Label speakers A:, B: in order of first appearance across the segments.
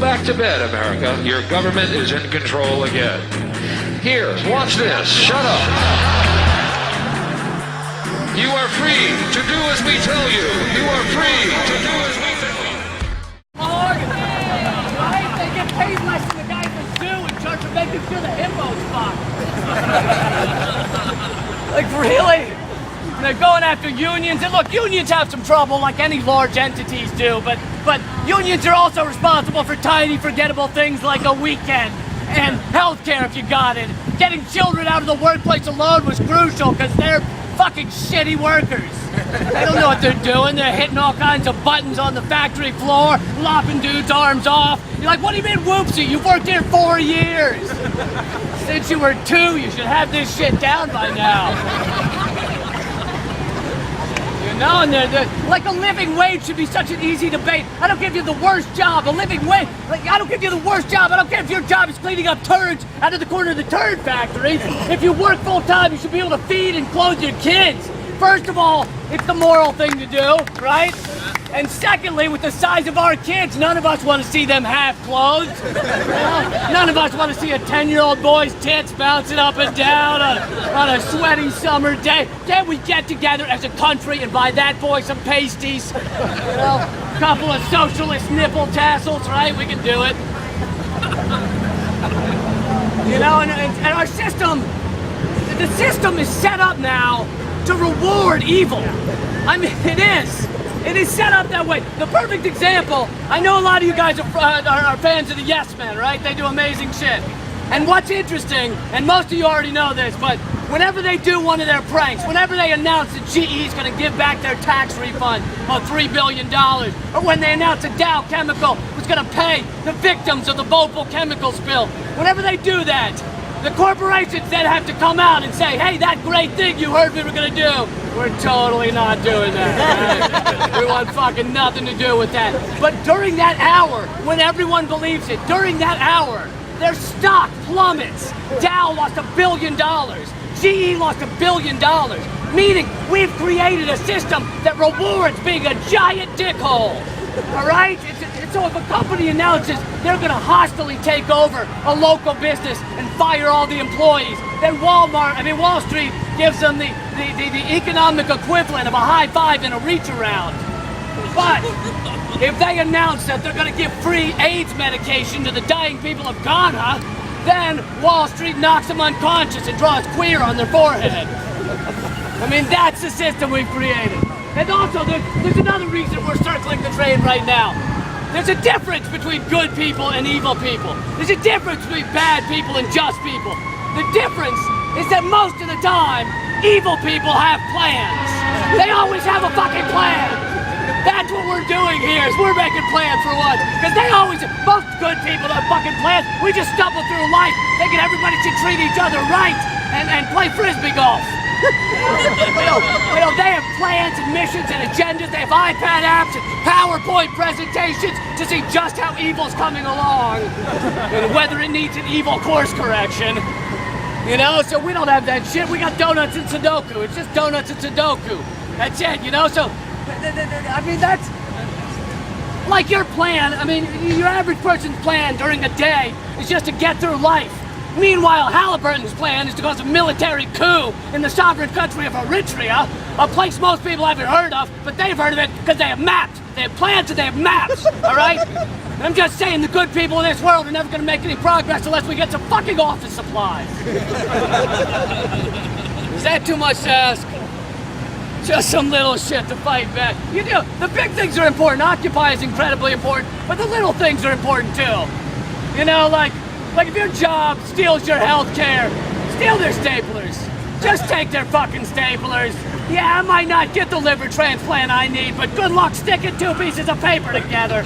A: back to bed, America. Your government is in control again. Here, watch this. Shut up. You are free to do as we tell you. You are free to do as we tell you.
B: Right? They get paid less than the guy at the zoo in charge of making sure the hippos fuck. Like, really? They're going after unions, and look, unions have some trouble like any large entities do, but unions are also responsible for tiny, forgettable things like a weekend and healthcare if you got it. Getting children out of the workplace alone was crucial because they're fucking shitty workers. They don't know what they're doing. They're hitting all kinds of buttons on the factory floor, lopping dudes' arms off. You're like, what do you mean, whoopsie? You've worked here 4 years. Since you were 2, you should have this shit down by now. No, and like a living wage should be such an easy debate. I don't give you the worst job, a living wage. Like, I don't give you the worst job. I don't care if your job is cleaning up turds out of the corner of the turd factory. If you work full time, you should be able to feed and clothe your kids. First of all, it's the moral thing to do, right? And secondly, with the size of our kids, none of us want to see them half-clothed. None of us want to see a 10-year-old boy's tits bouncing up and down on a sweaty summer day. Can't we get together as a country and buy that boy some pasties? A couple of socialist nipple tassels, right? We can do it. And our system, the system is set up now to reward evil. I mean, it is. It is set up that way. The perfect example, I know a lot of you guys are fans of the Yes Men, right? They do amazing shit. And what's interesting, and most of you already know this, but whenever they do one of their pranks, whenever they announce that GE is going to give back their tax refund of $3 billion, or when they announce that Dow Chemical was going to pay the victims of the Bhopal chemical spill, whenever they do that, the corporations then have to come out and say, hey, that great thing you heard we were going to do, we're totally not doing that. Right? We want fucking nothing to do with that. But during that hour, when everyone believes it, during that hour, their stock plummets. Dow lost $1 billion. GE lost $1 billion. Meaning, we've created a system that rewards being a giant dickhole. All right? So if a company announces they're going to hostily take over a local business and fire all the employees, then Wall Street gives them the economic equivalent of a high five and a reach around. But if they announce that they're going to give free AIDS medication to the dying people of Ghana, then Wall Street knocks them unconscious and draws queer on their forehead. I mean, that's the system we've created. And also, there's another reason we're circling the train right now. There's a difference between good people and evil people. There's a difference between bad people and just people. The difference is that most of the time, evil people have plans. They always have a fucking plan. That's what we're doing here, is we're making plans for once. Because most good people have fucking plans. We just stumble through life thinking everybody should treat each other right and play frisbee golf. They have plans and missions and agendas. They have iPad apps and PowerPoint presentations to see just how evil's coming along and whether it needs an evil course correction. So we don't have that shit. We got donuts and Sudoku. It's just donuts and Sudoku. That's it, So, I mean, that's like your plan. I mean, your average person's plan during a day is just to get through life. Meanwhile, Halliburton's plan is to cause a military coup in the sovereign country of Eritrea, a place most people haven't heard of, but they've heard of it because they have maps. They have plans and they have maps, all right? And I'm just saying the good people in this world are never going to make any progress unless we get some fucking office supplies. Is that too much to ask? Just some little shit to fight back. The big things are important. Occupy is incredibly important, but the little things are important too. Like if your job steals your health care, steal their staplers. Just take their fucking staplers. Yeah, I might not get the liver transplant I need, but good luck sticking 2 pieces of paper together.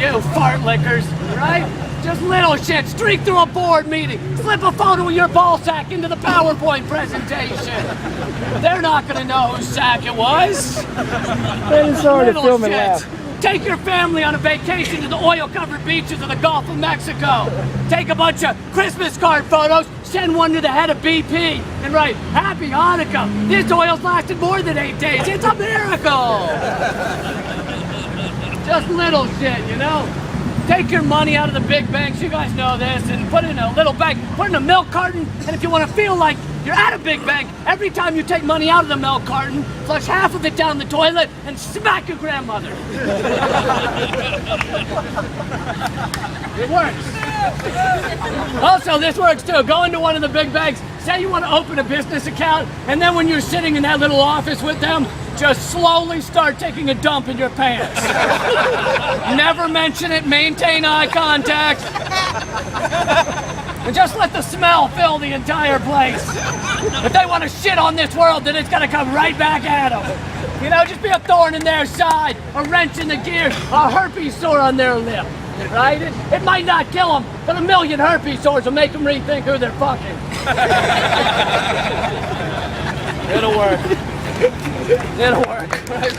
B: You fart lickers, right? Just little shit. Streak through a board meeting. Slip a photo of your ball sack into the PowerPoint presentation. They're not gonna know whose sack it was.
C: It's hard to film and laugh.
B: Take your family on a vacation to the oil-covered beaches of the Gulf of Mexico. Take a bunch of Christmas card photos, send one to the head of BP, and write, Happy Hanukkah. This oil's lasted more than 8 days. It's a miracle. Just little shit, Take your money out of the big banks, you guys know this, and put it in a little bag, put it in a milk carton, and if you want to feel like you're at a big bank, every time you take money out of the milk carton, flush half of it down the toilet and smack your grandmother. It works. Also, this works too. Go into one of the big banks, say you want to open a business account, and then when you're sitting in that little office with them, just slowly start taking a dump in your pants. Never mention it, maintain eye contact. And just let the smell fill the entire place. If they want to shit on this world, then it's gonna come right back at them. You know, just be a thorn in their side, a wrench in the gear, a herpes sore on their lip. Right? It might not kill them, but a million herpes sores will make them rethink who they're fucking. It'll work. It'll work. Right?